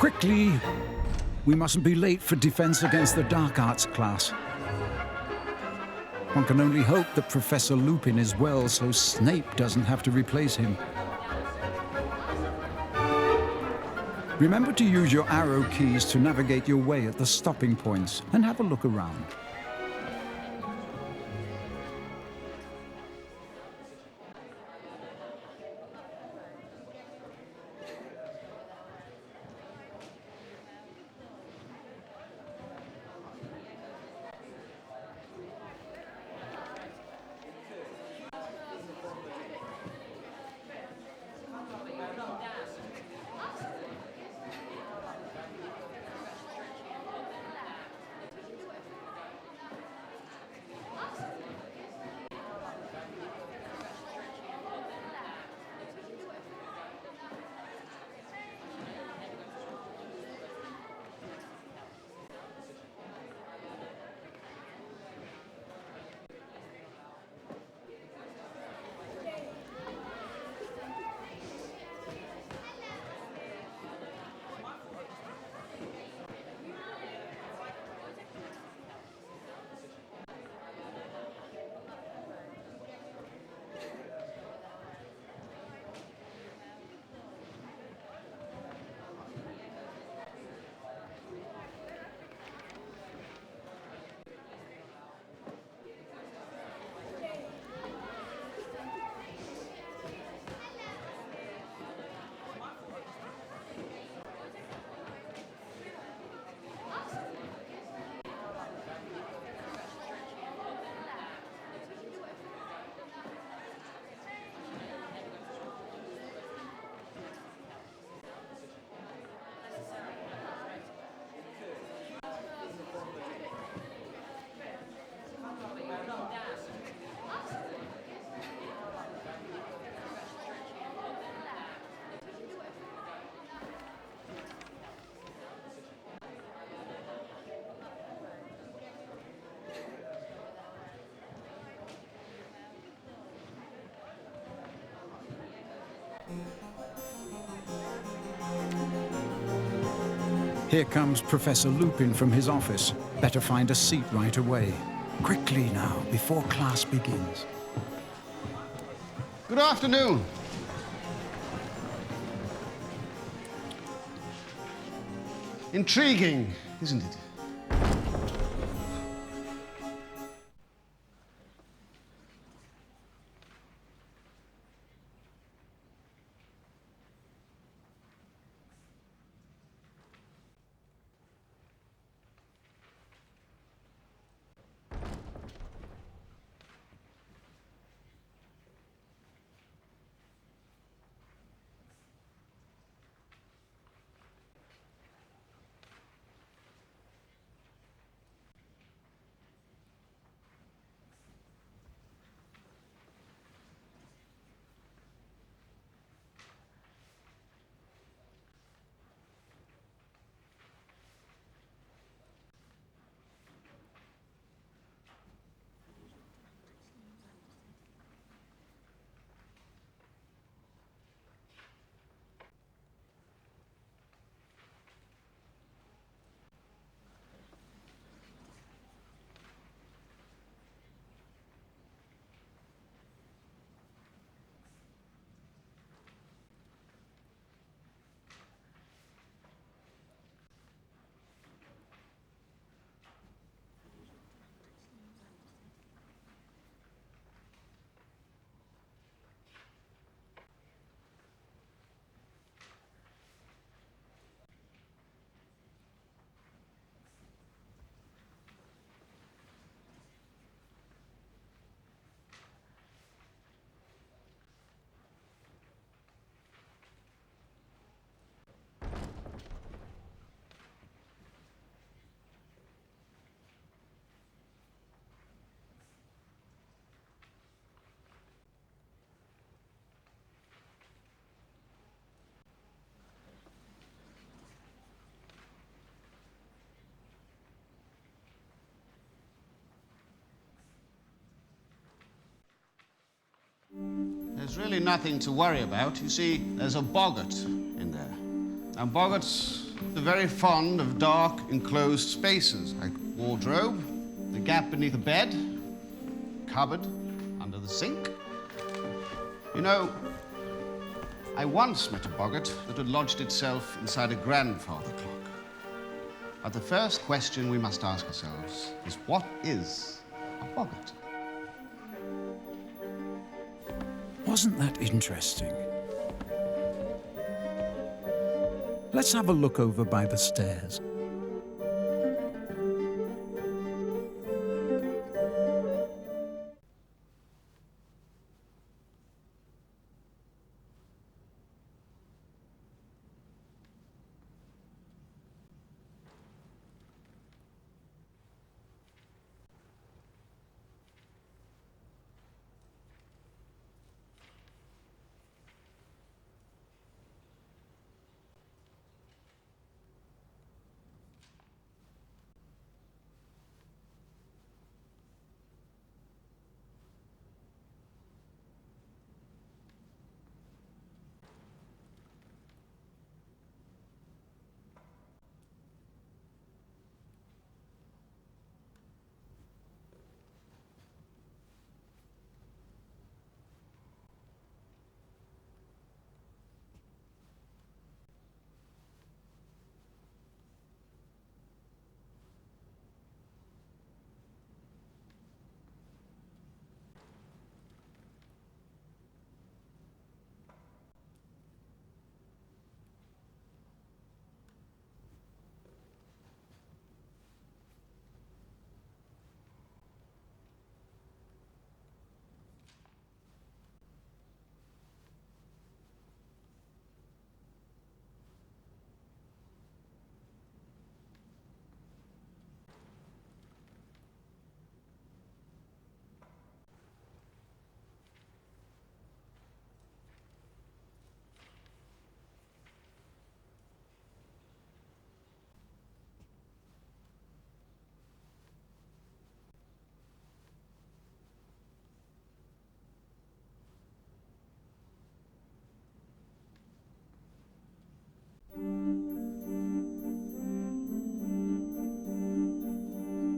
Quickly! We mustn't be late for Defense Against the Dark Arts class. One can only hope that Professor Lupin is well so Snape doesn't have to replace him. Remember to use your arrow keys to navigate your way at the stopping points and have a look around. Here comes Professor Lupin from his office. Better find a seat right away. Quickly now, before class begins. Good afternoon. Intriguing, isn't it? There's really nothing to worry about. You see, there's a boggart in there. Now, boggarts They're very fond of dark, enclosed spaces, like wardrobe, the gap beneath a bed, cupboard under the sink. You know, I once met a boggart that had lodged itself inside a grandfather clock. But the first question we must ask ourselves is, what is a boggart? Wasn't that interesting? Let's have a look over by the stairs.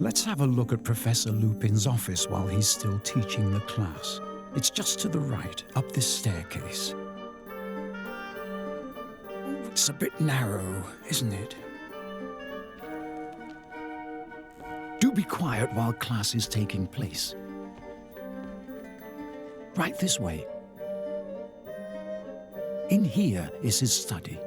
Let's have a look at Professor Lupin's office while he's still teaching the class. It's just to the right, up this staircase. It's a bit narrow, isn't it? Do be quiet while class is taking place. Right this way. In here is his study.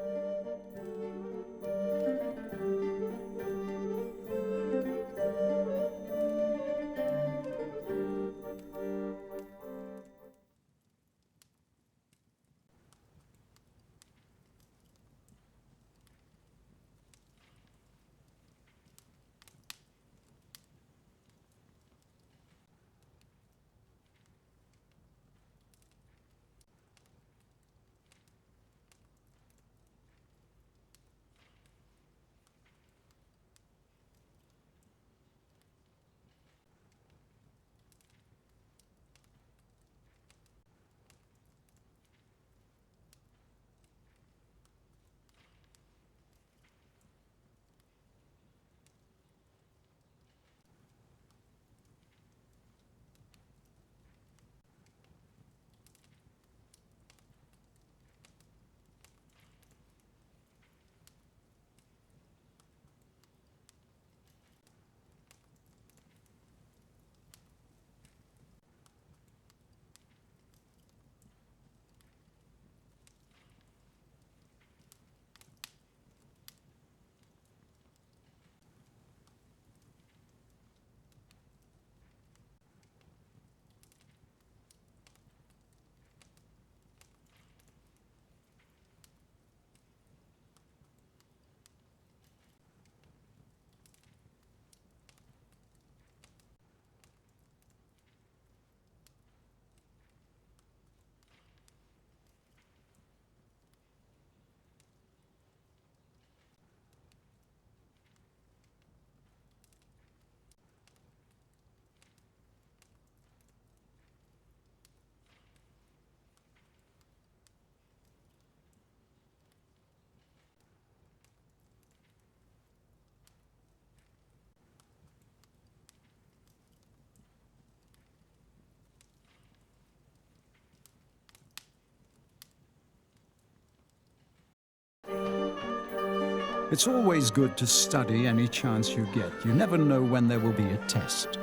It's always good to study any chance you get. You never know when there will be a test.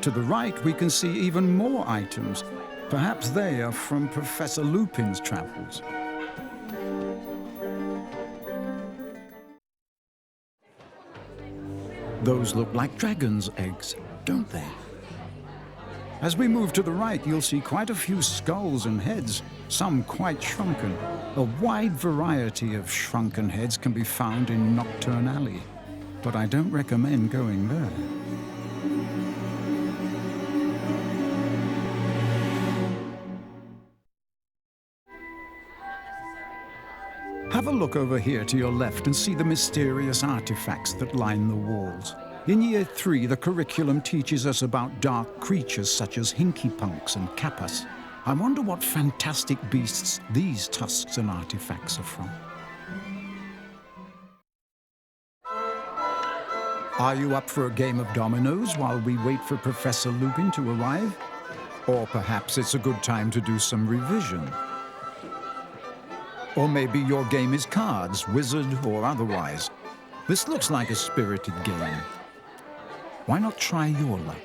To the right, we can see even more items. Perhaps they are from Professor Lupin's travels. Those look like dragon's eggs, don't they? As we move to the right, you'll see quite a few skulls and heads, some quite shrunken. A wide variety of shrunken heads can be found in Nocturne Alley, but I don't recommend going there. Have a look over here to your left and see the mysterious artifacts that line the walls. In Year 3, the curriculum teaches us about dark creatures such as hinkypunks and kappas. I wonder what fantastic beasts these tusks and artifacts are from. Are you up for a game of dominoes while we wait for Professor Lupin to arrive? Or perhaps it's a good time to do some revision. Or maybe your game is cards, wizard or otherwise. This looks like a spirited game. Why not try your luck?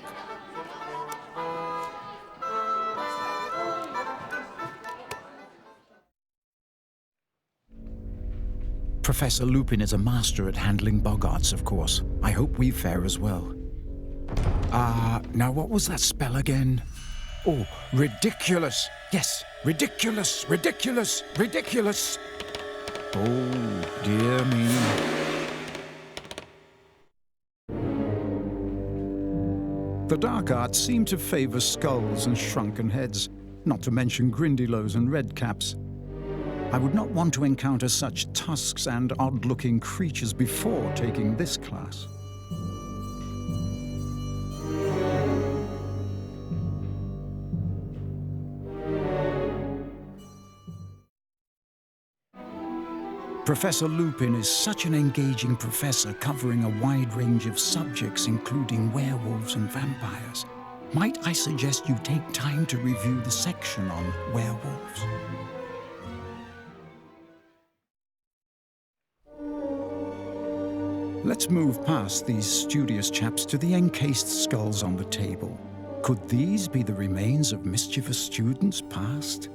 Professor Lupin is a master at handling boggarts, of course. I hope we fare as well. Now what was that spell again? Oh, ridiculous. Yes, ridiculous, ridiculous, ridiculous. Oh, dear me. The dark arts seem to favor skulls and shrunken heads, not to mention grindylows and redcaps. I would not want to encounter such tusks and odd-looking creatures before taking this class. Professor Lupin is such an engaging professor, covering a wide range of subjects, including werewolves and vampires. Might I suggest you take time to review the section on werewolves? Let's move past these studious chaps to the encased skulls on the table. Could these be the remains of mischievous students past?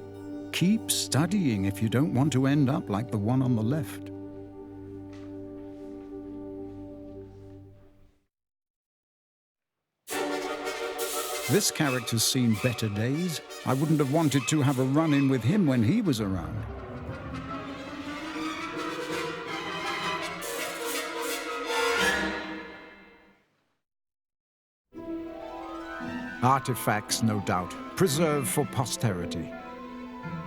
Keep studying if you don't want to end up like the one on the left. This character's seen better days. I wouldn't have wanted to have a run-in with him when he was around. Artifacts, no doubt, preserved for posterity.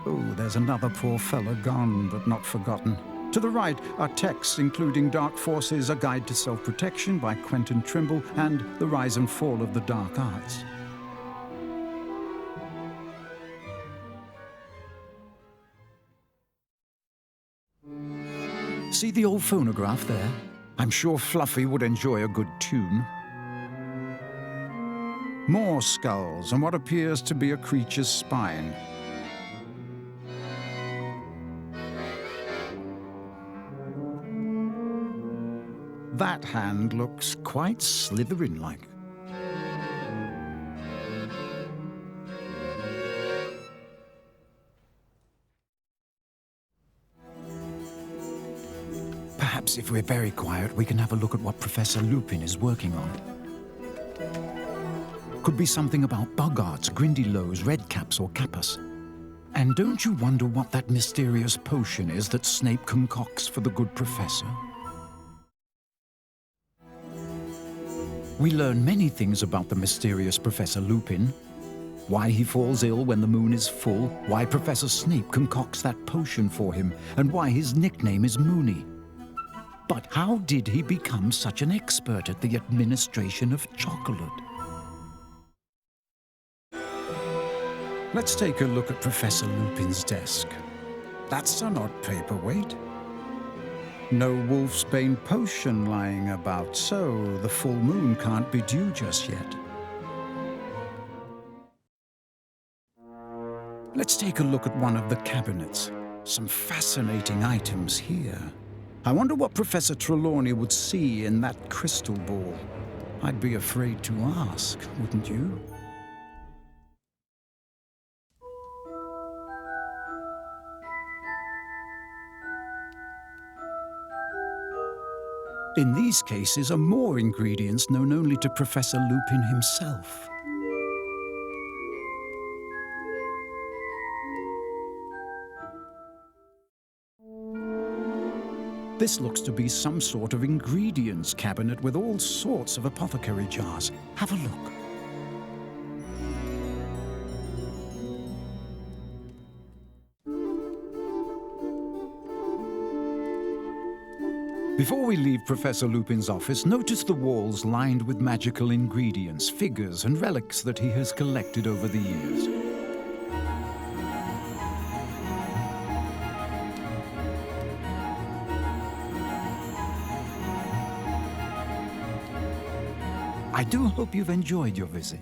Oh, there's another poor fella gone, but not forgotten. To the right are texts including Dark Forces, A Guide to Self-Protection by Quentin Trimble, and The Rise and Fall of the Dark Arts. See the old phonograph there? I'm sure Fluffy would enjoy a good tune. More skulls and what appears to be a creature's spine. That hand looks quite Slytherin-like. Perhaps if we're very quiet, we can have a look at what Professor Lupin is working on. Could be something about boggarts, grindylows, redcaps, or kappas. And don't you wonder what that mysterious potion is that Snape concocts for the good professor? We learn many things about the mysterious Professor Lupin. Why he falls ill when the moon is full, why Professor Snape concocts that potion for him, and why his nickname is Moony. But how did he become such an expert at the administration of chocolate? Let's take a look at Professor Lupin's desk. That's an odd paperweight. No wolfsbane potion lying about, so the full moon can't be due just yet. Let's take a look at one of the cabinets. Some fascinating items here. I wonder what Professor Trelawney would see in that crystal ball. I'd be afraid to ask, wouldn't you? In these cases are more ingredients known only to Professor Lupin himself. This looks to be some sort of ingredients cabinet with all sorts of apothecary jars. Have a look. Before we leave Professor Lupin's office, notice the walls lined with magical ingredients, figures, and relics that he has collected over the years. I do hope you've enjoyed your visit.